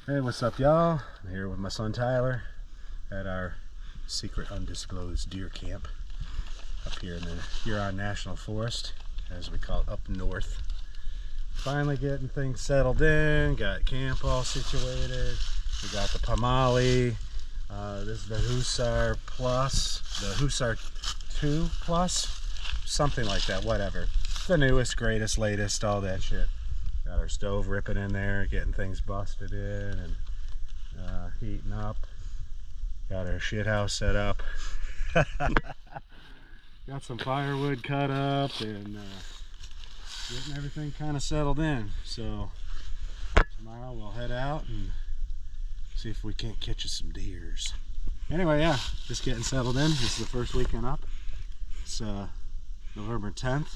Hey, what's up, y'all? I'm here with my son Tyler at our secret undisclosed deer camp up here in the Huron National Forest, as we call it, up north. Finally getting things settled in, got camp all situated. We got the Pamali. This is the Hussar Plus, the Hussar 2 Plus, something like that, whatever. The newest, greatest, latest, all that shit. Got our stove ripping in there, getting things busted in and heating up. Got our shit house set up. Got some firewood cut up and getting everything kind of settled in. So tomorrow we'll head out and see if we can't catch us some deers. Anyway, yeah, just getting settled in. This is the first weekend up. It's November 10th.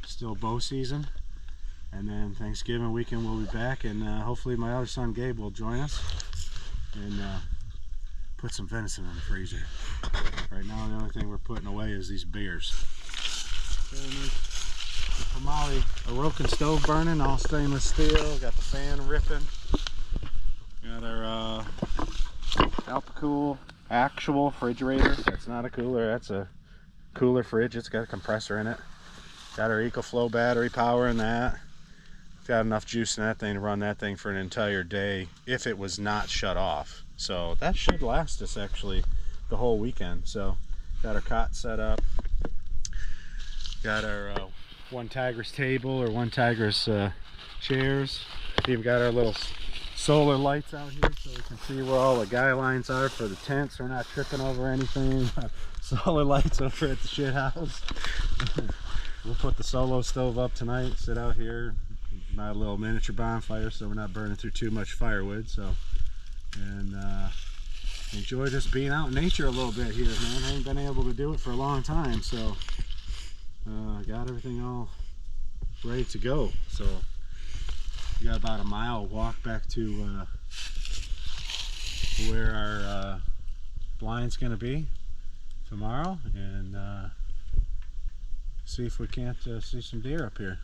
Still bow season. And then Thanksgiving weekend we'll be back, and hopefully my other son Gabe will join us and put some venison in the freezer. Right now the only thing we're putting away is these beers. Pamali, a Roken stove burning, all stainless steel. Got the fan ripping. Got our Alpacool actual refrigerator. That's not a cooler, that's a cooler fridge. It's got a compressor in it. Got our EcoFlow battery power in that. Got enough juice in that thing to run that thing for an entire day if it was not shut off. So that should last us actually the whole weekend. So got our cot set up. Got our one Tigris table or one Tigris chairs. Even got our little solar lights out here so we can see where all the guy lines are for the tents. We're not tripping over anything. Solar lights over at the shit house. We'll put the solo stove up tonight, sit out here, buy a little miniature bonfire so we're not burning through too much firewood. So, and enjoy just being out in nature a little bit here, man. I ain't been able to do it for a long time, so got everything all ready to go. So we got about a mile walk back to where our blind's gonna be tomorrow, and see if we can't see some deer up here.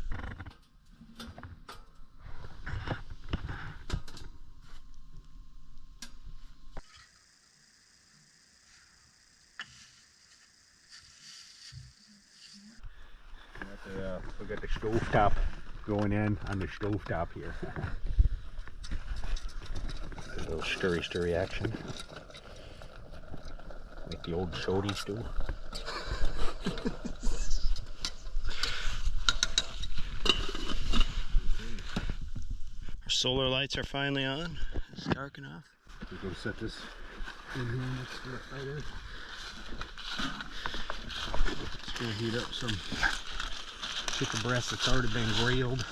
We got the stovetop going in on the stovetop here. A little stirry action, like the old shorties do. Our solar lights are finally on. It's dark enough. We're going to set this in here next to the fire. It's going to heat up some chicken breast that's already been grilled.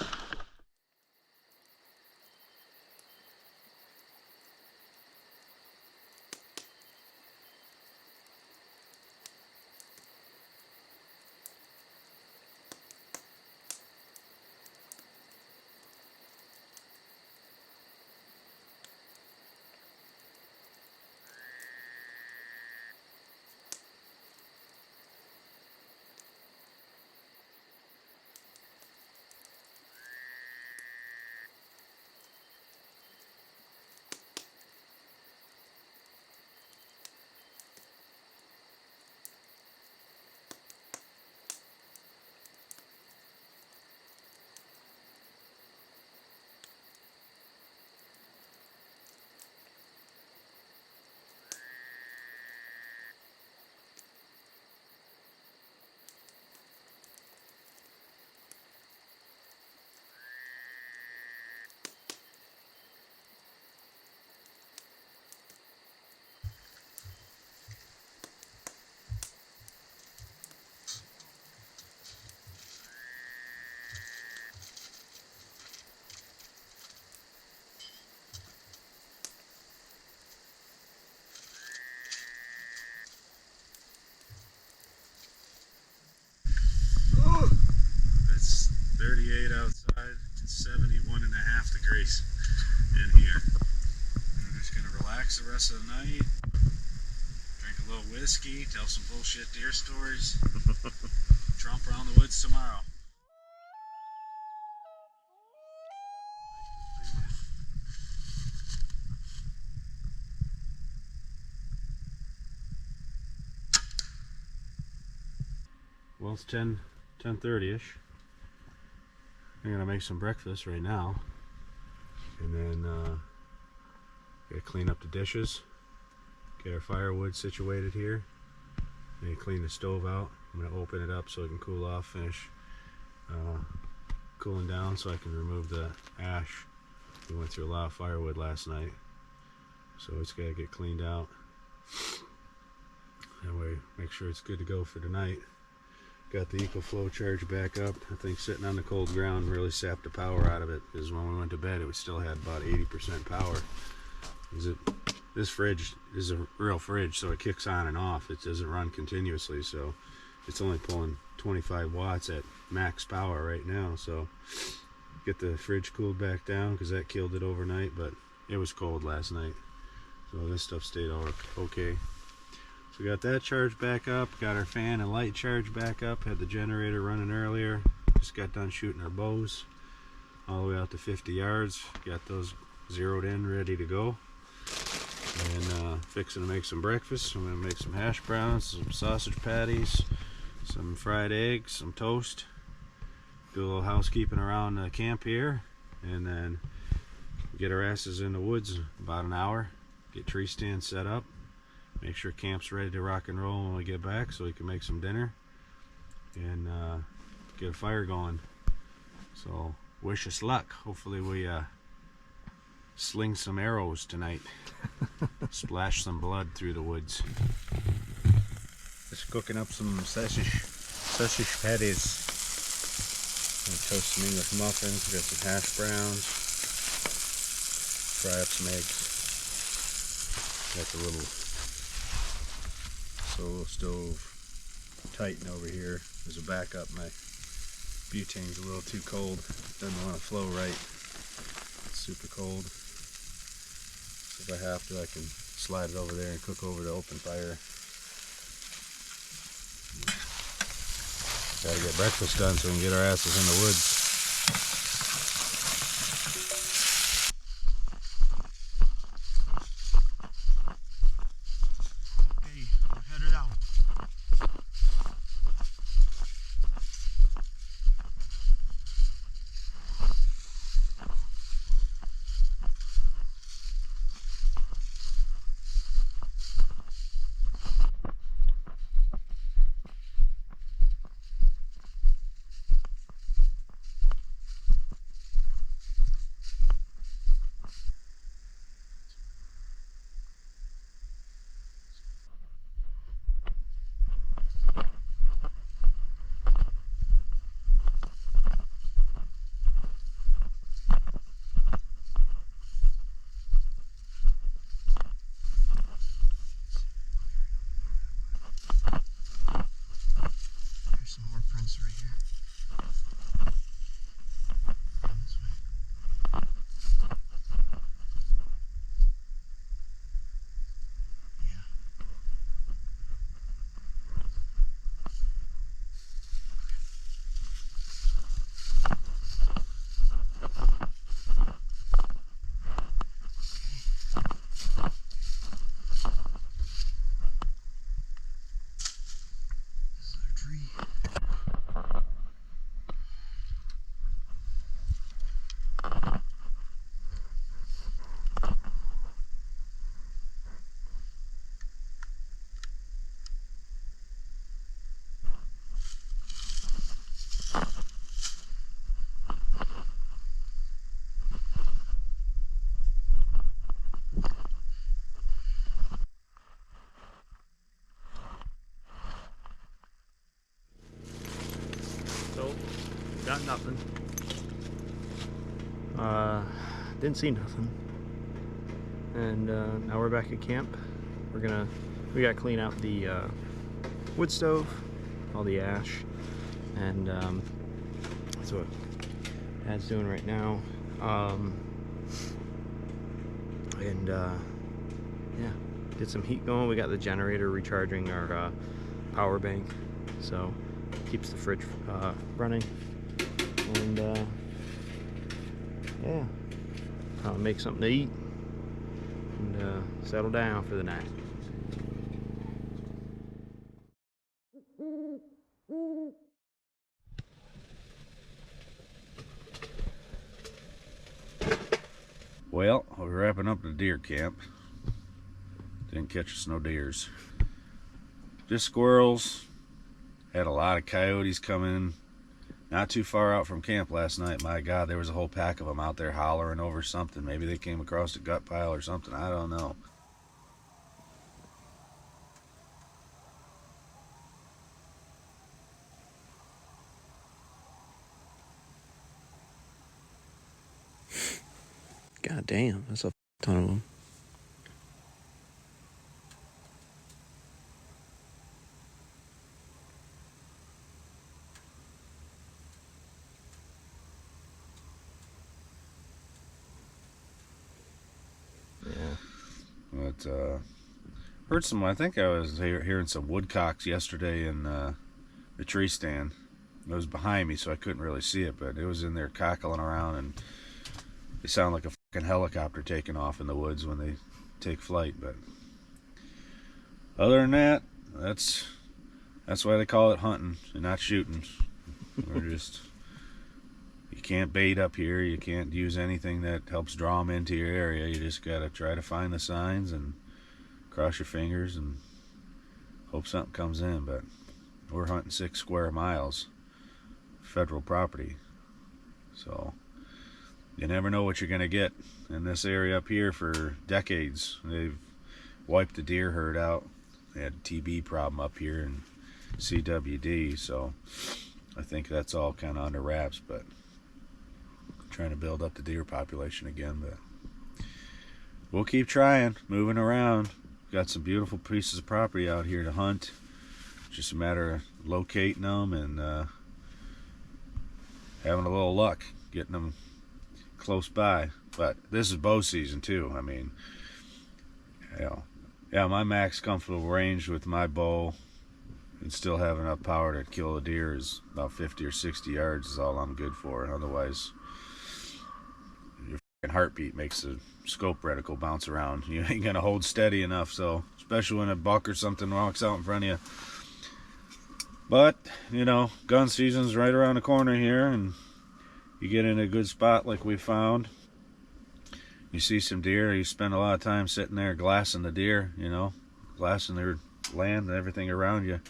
It's 38 outside, it's 71.5 degrees in here. We're just gonna relax the rest of the night, drink a little whiskey, tell some bullshit deer stories, tromp around the woods tomorrow. Well, it's 10:30ish. I'm gonna make some breakfast right now, and then gotta clean up the dishes, get our firewood situated here, and clean the stove out. I'm gonna open it up so it can cool off, finish cooling down, so I can remove the ash. We went through a lot of firewood last night, so it's gotta get cleaned out. That way, make sure it's good to go for tonight. Got the EcoFlow charge back up. I think sitting on the cold ground really sapped the power out of it, because when we went to bed it still had about 80% power. This fridge is a real fridge, so it kicks on and off. It doesn't run continuously, so it's only pulling 25 watts at max power right now. So get the fridge cooled back down, because that killed it overnight, but it was cold last night, so this stuff stayed all okay. So we got that charged back up, got our fan and light charged back up, had the generator running earlier, just got done shooting our bows all the way out to 50 yards, got those zeroed in, ready to go, and fixing to make some breakfast. I'm going to make some hash browns, some sausage patties, some fried eggs, some toast, do a little housekeeping around the camp here, and then get our asses in the woods about an hour, get tree stands set up, make sure camp's ready to rock and roll when we get back, so we can make some dinner and get a fire going. So wish us luck. Hopefully we sling some arrows tonight. Splash some blood through the woods. Just cooking up some sausage patties. Gonna toast some English muffins. We got some hash browns. Fry up some eggs. Got the little solo stove Titan over here as a backup. My butane's a little too cold, doesn't want to flow right, it's super cold, so if I have to I can slide it over there and cook over the open fire. Gotta get breakfast done so we can get our asses in the woods. Got nothing. Didn't see nothing. And now we're back at camp. We gotta clean out the wood stove, all the ash, and that's what Dad's doing right now. Yeah, get some heat going. We got the generator recharging our power bank, so keeps the fridge running. And yeah, make something to eat and settle down for the night. Well, we're wrapping up the deer camp. Didn't catch us no deers. Just squirrels. Had a lot of coyotes coming not too far out from camp last night. My God, there was a whole pack of them out there hollering over something. Maybe they came across a gut pile or something. I don't know. God damn, that's a ton of them. Yeah. But heard some. I think I was hearing some woodcocks yesterday in the tree stand. It was behind me, so I couldn't really see it, but it was in there cackling around, and they sound like a fucking helicopter taking off in the woods when they take flight. But other than that, that's why they call it hunting and not shooting. We're just, you can't bait up here. You can't use anything that helps draw them into your area. You just gotta try to find the signs and cross your fingers and hope something comes in. But we're hunting 6 square miles federal property, so you never know what you're gonna get in this area up here. For decades they've wiped the deer herd out. They had a TB problem up here in CWD, so I think that's all kind of under wraps, but trying to build up the deer population again. But we'll keep trying, moving around. Got some beautiful pieces of property out here to hunt. Just a matter of locating them and having a little luck getting them close by. But this is bow season too. I mean, yeah, my max comfortable range with my bow and still have enough power to kill a deer is about 50 or 60 yards is all I'm good for. Otherwise, your fucking heartbeat makes the scope reticle bounce around. You ain't gonna hold steady enough, so especially when a buck or something walks out in front of you. But, you know, gun season's right around the corner here, and you get in a good spot like we found. You see some deer, you spend a lot of time sitting there glassing the deer, you know, glassing their land and everything around you.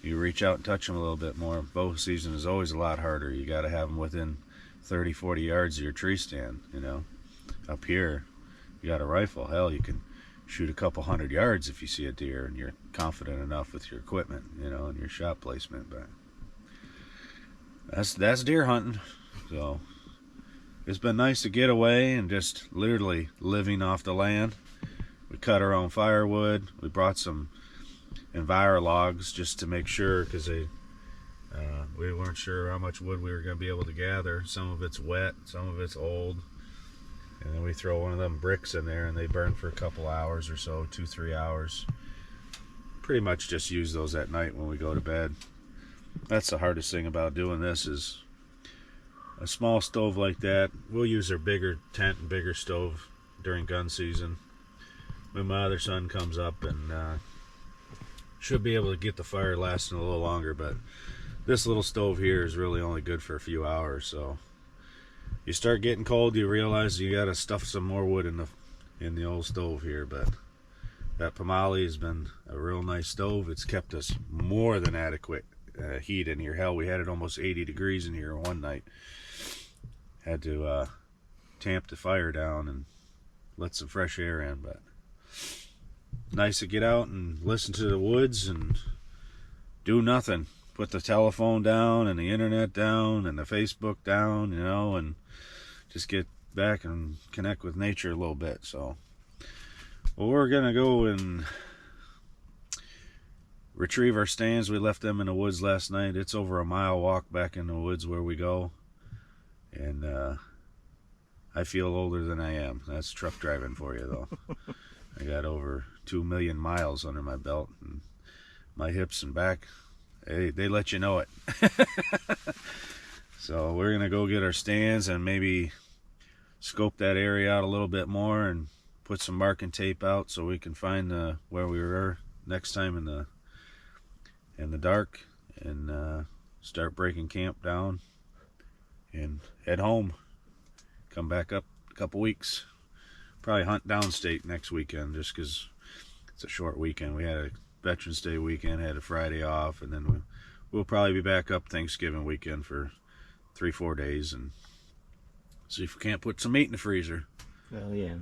You reach out and touch them a little bit more. Bow season is always a lot harder. You got to have them within 30, 40 yards of your tree stand, you know. Up here, you got a rifle. Hell, you can shoot a couple 100 yards if you see a deer and you're confident enough with your equipment, you know, and your shot placement. But that's deer hunting. So it's been nice to get away and just literally living off the land. We cut our own firewood. We brought some Enviro logs just to make sure, because we weren't sure how much wood we were going to be able to gather. Some of it's wet, some of it's old. And then we throw one of them bricks in there and they burn for a couple hours or so, 2-3 hours. Pretty much just use those at night when we go to bed. That's the hardest thing about doing this, is a small stove like that. We'll use our bigger tent and bigger stove during gun season. When my other son comes up, and should be able to get the fire lasting a little longer, but this little stove here is really only good for a few hours. So you start getting cold, you realize you gotta stuff some more wood in the old stove here. But that Pomali has been a real nice stove. It's kept us more than adequate heat in here. Hell, we had it almost 80 degrees in here one night. Had to tamp the fire down and let some fresh air in. But nice to get out and listen to the woods and do nothing. Put the telephone down and the internet down and the Facebook down, you know, and just get back and connect with nature a little bit. So, well, we're gonna go and retrieve our stands. We left them in the woods last night. It's over a mile walk back in the woods where we go, and I feel older than I am. That's truck driving for you, though. I got over 2 million miles under my belt, and my hips and back, they let you know it. So we're gonna go get our stands and maybe scope that area out a little bit more and put some marking tape out so we can find where we were next time in the dark, and start breaking camp down and head home. Come back up a couple weeks. probably hunt downstate next weekend, just because it's a short weekend. We had a Veterans Day weekend, had a Friday off, and then we'll probably be back up Thanksgiving weekend for 3-4 days and see if we can't put some meat in the freezer. Oh yeah.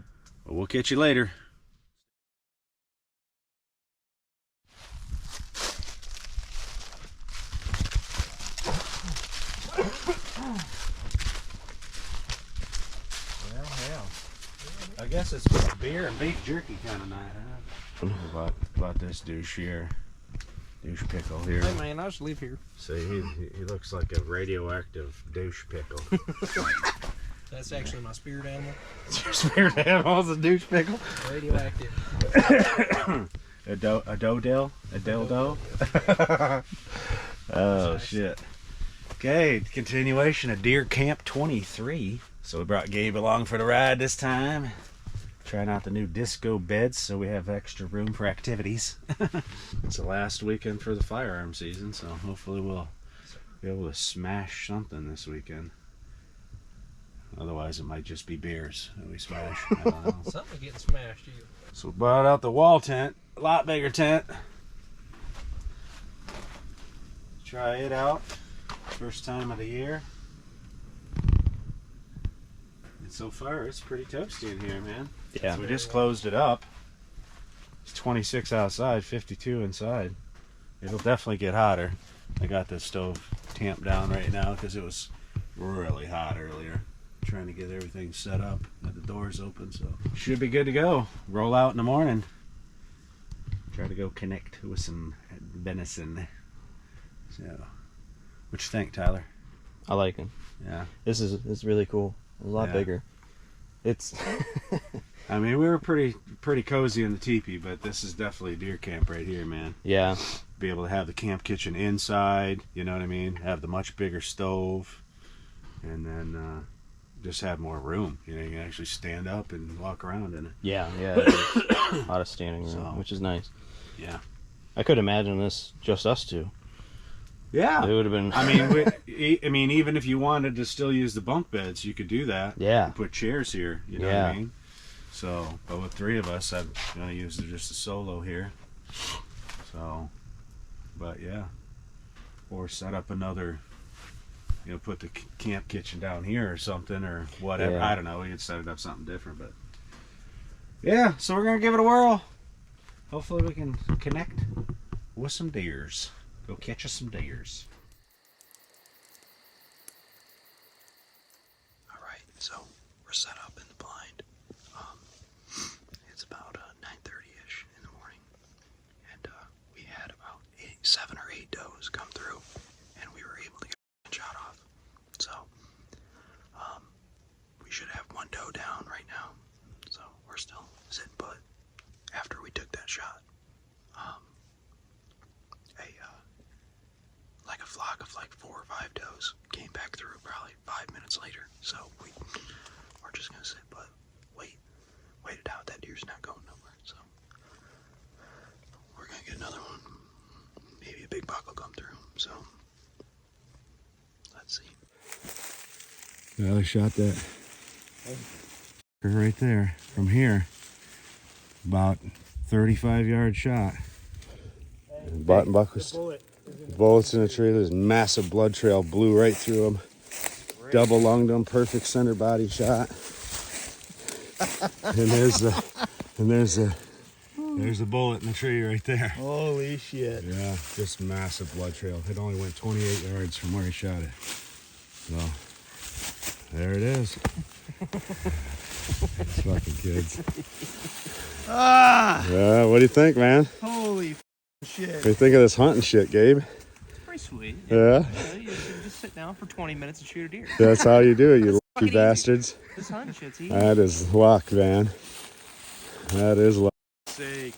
But we'll catch you later. Well, I guess it's beer and beef jerky kind of night, huh? About this douche here. Douche pickle here. Hey man, I'll just leave here. See, he looks like a radioactive douche pickle. That's actually my spirit animal. Your spirit animal is a douche pickle? Radioactive. A dildo? Oh, shit. Okay, continuation of Deer Camp 23. So we brought Gabe along for the ride this time. Trying out the new disco beds so we have extra room for activities. It's the last weekend for the firearm season, so hopefully we'll be able to smash something this weekend. Otherwise it might just be beers that we smash. I don't know. Something's getting smashed, you. So we brought out the wall tent, a lot bigger tent. Try it out. First time of the year. And so far it's pretty toasty in here, man. Yeah. So we just closed it up. It's 26 outside, 52 inside. It'll definitely get hotter. I got the stove tamped down right now because it was really hot earlier. Trying to get everything set up, got the doors open, so should be good to go. Roll out in the morning. Try to go connect with some venison. So, what you think, Tyler? I like him. Yeah. It's really cool. A lot bigger. It's. I mean, we were pretty cozy in the teepee, but this is definitely a deer camp right here, man. Yeah. Be able to have the camp kitchen inside, you know what I mean? Have the much bigger stove, and then just have more room. You know, you can actually stand up and walk around in it. Yeah. A lot of standing room, which is nice. Yeah. I could imagine this just us two. Yeah. It would have been. I mean, even if you wanted to still use the bunk beds, you could do that. Yeah. And put chairs here. You know what I mean? So, but with 3 of us, I'm gonna use just a solo here. So, but yeah, or set up another. You know, put the camp kitchen down here or something or whatever. Yeah. I don't know. We could set it up something different, but yeah. So we're gonna give it a whirl. Hopefully, we can connect with some deers. Go catch us some deers. All right, so we're set up in the blind. It's about 9:30ish in the morning, and we had about 7 or 8 does come through, and we were able to get a shot off. So we should have 1 doe down right now. So we're still sitting put. After we took that shot, like a flock of like 4 or 5 does came back through probably 5 minutes later. So we're just gonna sit but wait it out. That deer's not going nowhere. So we're gonna get another one. Maybe a big buck will come through. So let's see. Yeah, I shot that right there from here. About 35-yard shot. Buck was bullets in the tree. There's massive blood trail, blew right through him. Double lunged him, perfect center body shot. And there's the bullet in the tree right there. Holy shit. Yeah, just massive blood trail. It only went 28 yards from where he shot it. So there it is. These fucking kids. Yeah, what do you think, man? Holy shit. What do you think of this hunting shit, Gabe? Pretty sweet. Yeah? You should just sit down for 20 minutes and shoot a deer. That's how you do it, you lucky easy. bastards. This hunting shit's easy. That is luck, man. That is luck. Sake.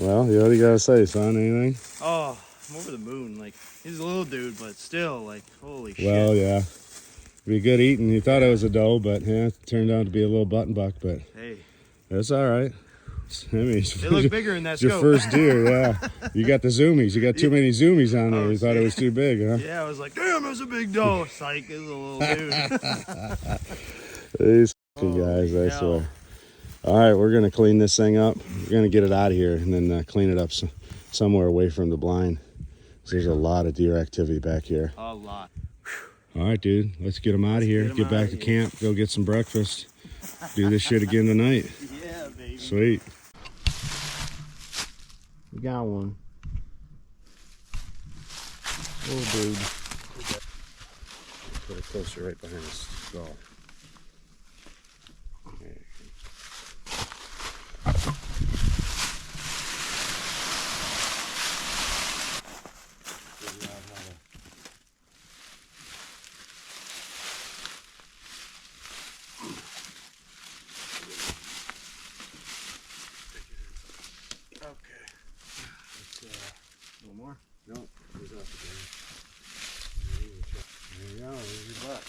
Well, what do you gotta say, son? Anything? Oh, I'm over the moon. Like, he's a little dude, but still, like, holy shit. Well, yeah. Be good eating. You thought I was a doe, but yeah, it turned out to be a little button buck, but Hey. that's all right. I mean, It looked bigger in that it's your scope. first deer, yeah. You got the zoomies. You got too many zoomies on there. Oh, You thought it was too big, huh? Yeah, I was like, damn, it was a big doe. Psych, it was a little dude. These fucking guys, I hell. swear. All right, we're gonna clean this thing up. We're gonna get it out of here and then clean it up somewhere away from the blind. There's a lot of deer activity back here. A lot. All right, dude, let's get them out of here. Get back to camp, go get some breakfast. Do this shit again tonight. Yeah, baby. Sweet. We got one. Little dude. Put it closer right behind his skull. Okay. Let's, a little more? Nope. He's up again. There you go. There's your buck.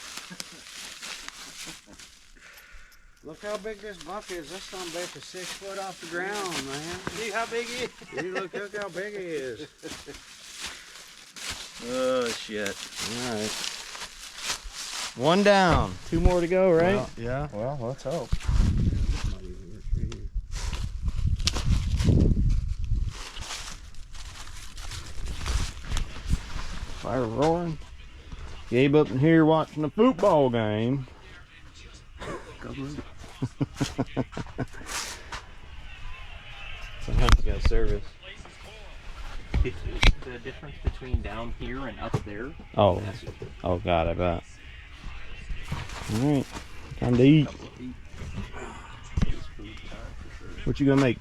Look how big this buck is. This son of a bitch is 6 foot off the ground, man. See how big he is? You look how big he is. Oh, shit. All right. One down. 2 more to go, right? Well, yeah. Well, let's hope. Fire roaring. Gabe up in here watching the football game. Sometimes you got service. The difference between down here and up there. Oh, oh God, I bet. All right, time to eat. What you gonna make?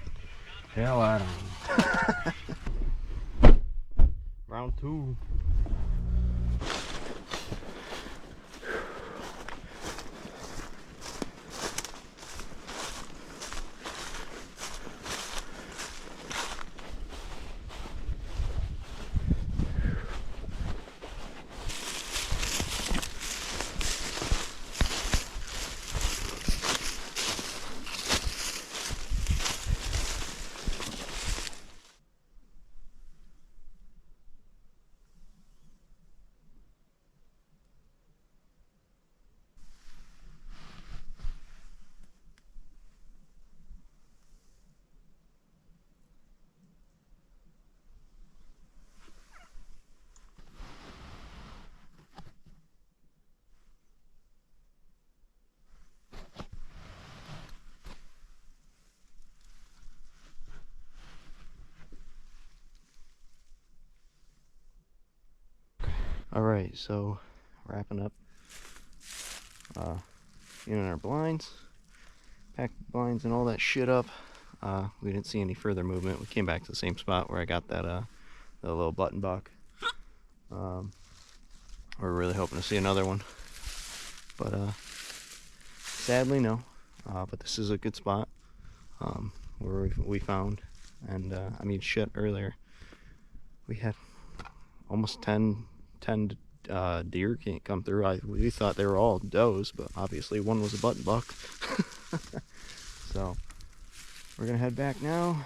Hell, I don't know. Round 2. All right, so wrapping up. In our blinds, packed the blinds and all that shit up. We didn't see any further movement. We came back to the same spot where I got that the little button buck. We're really hoping to see another one, but sadly no. But this is a good spot where we found, and I mean shit, earlier we had almost 10 deer can't come through. We thought they were all does, but obviously one was a button buck. So we're gonna head back now.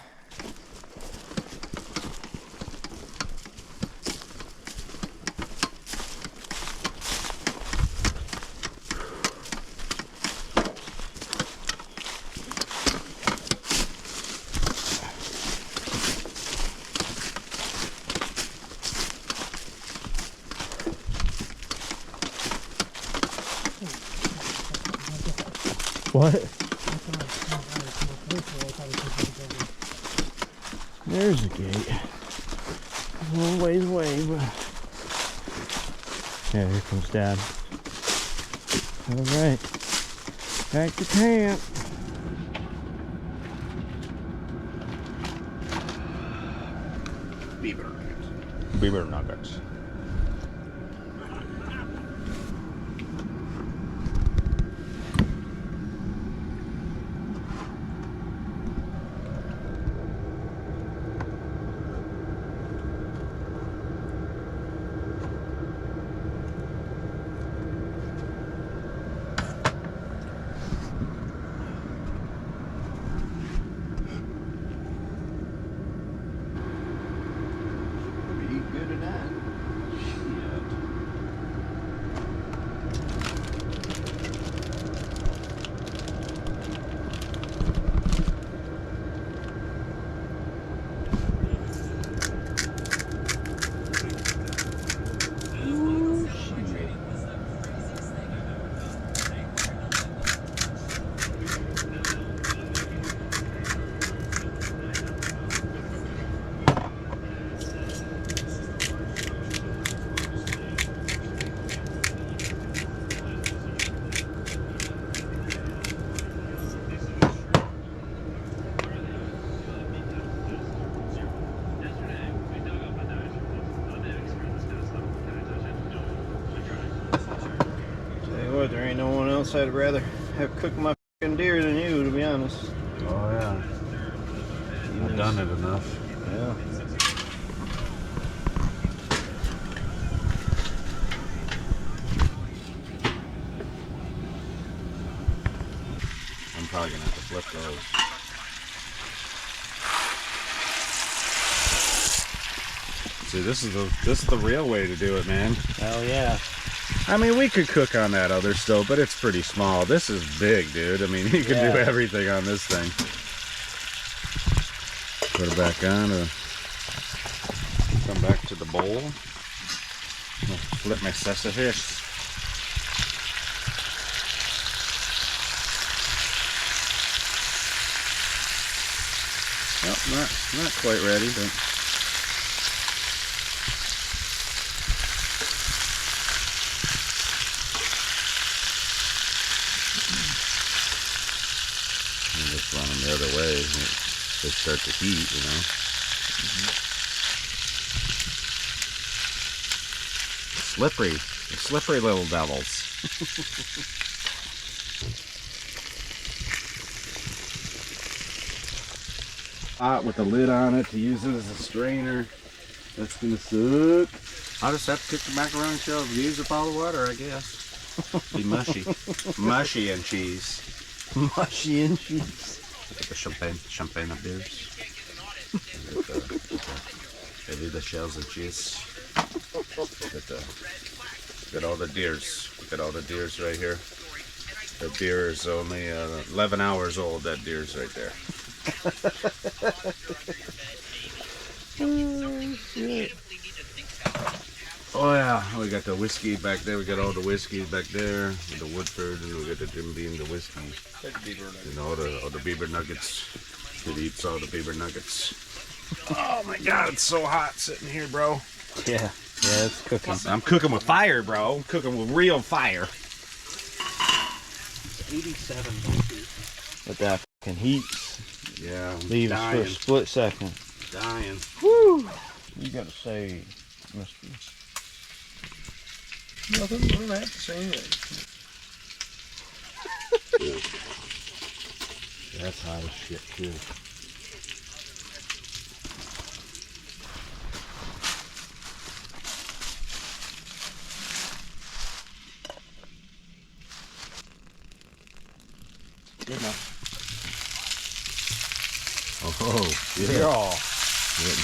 What? There's a gate. A little ways away, but yeah, here comes Dad. Alright. Back to camp. Beaver nuggets. Eat good tonight. honest, I'd rather have cooked my fucking deer than you, to be honest. Oh yeah. I've done it enough. Yeah. I'm probably gonna have to flip those. See, this is the real way to do it, man. Hell yeah. I mean, we could cook on that other stove, but it's pretty small. This is big, dude. I mean, you can do everything on this thing. Put it back on. Come back to the bowl. Flip my sausages. Well, not quite ready, but you just run them the other way. They start to heat, you know. Slippery little devils. Hot with the lid on it to use it as a strainer. That's gonna suck. I'll just have to cook the macaroni shell. Use up all the water, I guess. Be mushy. Mushy and cheese. Mushy and cheese. Look at the champagne of beers. Maybe the shells and cheese. Look at all the deers. Look at all the deers right here. The deer is only 11 hours old. That deer's right there. Oh yeah, we got the whiskey back there. We got all the whiskey back there. With the Woodford, and we got the Jim Beam, the whiskey. And all the beaver nuggets. It eats all the beaver nuggets. Oh my God, it's so hot sitting here, bro. Yeah, it's cooking. I'm cooking with fire, bro. I'm cooking with real fire. 87 With that fucking heat. Yeah, I'm Leave us for a split second. Dying. Woo! You gotta say, Mr. Nothing. I don't have to say anything. That's hot as shit, too. Good enough. Oh, yeah. Yeah.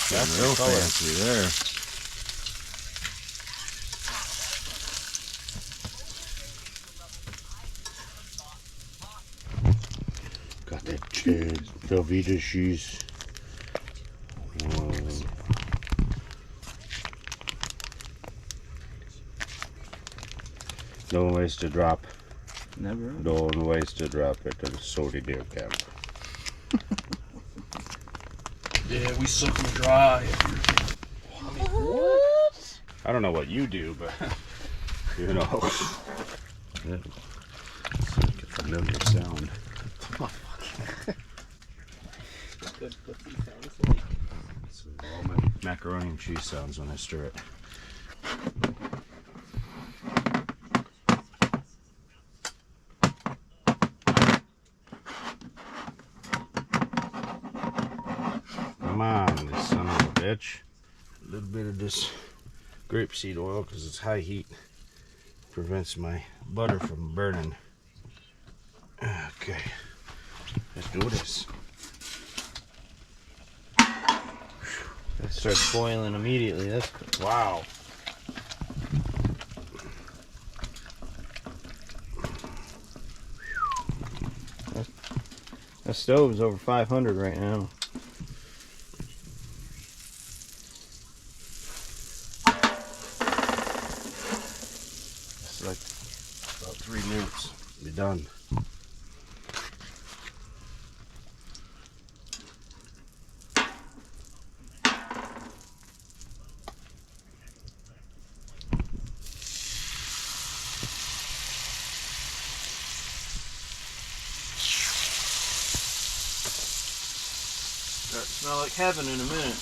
That's real fancy there. Got that Velveeta cheese. No ways to drop. Never. No ways to drop it to the salty deer camp. Yeah, we suck them dry. What? I don't know what you do, but you know. Yeah. It's like a familiar sound. It's all my macaroni and cheese sounds when I stir it. Come on, this son of a bitch. A little bit of this grapeseed oil because it's high heat. Prevents my butter from burning. Okay, let's do this. It starts boiling immediately. That's good. Wow. That stove is over 500 right now. It's like about 3 minutes. Be done. Start to smell like heaven in a minute.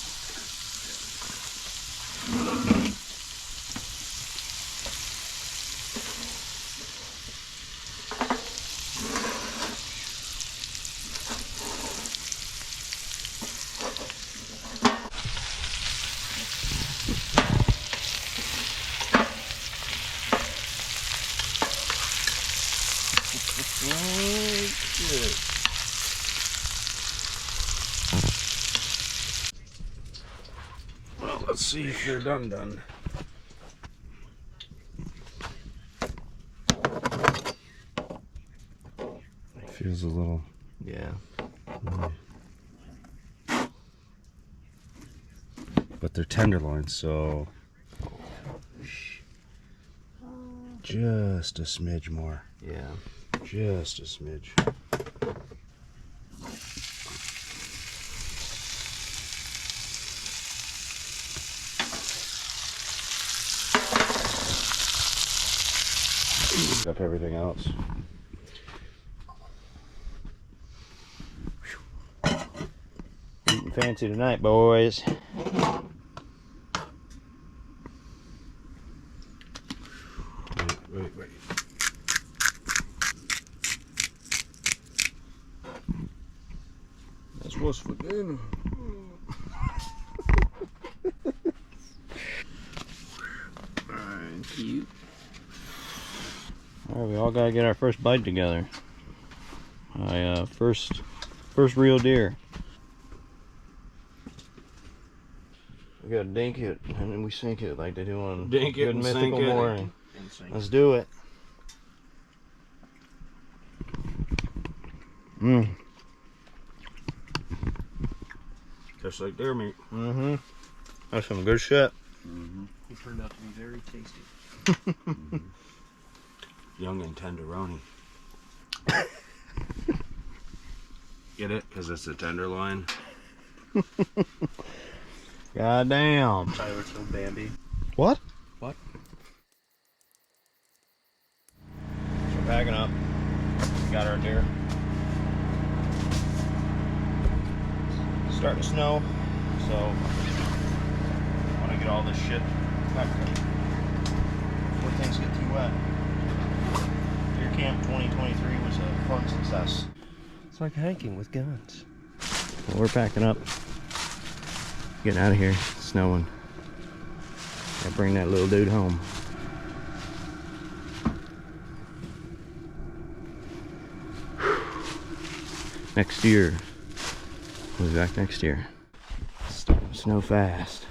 Well, let's see if they're done. Feels a little. Yeah. But they're tenderloins, so just a smidge more. Yeah. Just a smidge. Up everything else. Eating fancy tonight, boys. Wait. That's what's for dinner. Thank you. All right, we all gotta get our first bite together. First real deer. We gotta dink it and then we sink it like they do on Dink it Good and Mythical sink it. Morning. Let's do it. Just like deer meat. Mm-hmm. That's some good shit. It turned out to be very tasty. Young and tenderoni. Get it? Because it's a tenderloin. God damn. Tyler told Bambi. What? What? So we're packing up. Got our deer. It's starting to snow, so I want to get all this shit packed up before things get too wet. Deer Camp 2023 was a fun success. It's like hiking with guns. Well, we're packing up. Getting out of here. It's snowing. Gotta bring that little dude home. Next year. We'll be back next year. Starting to snow fast.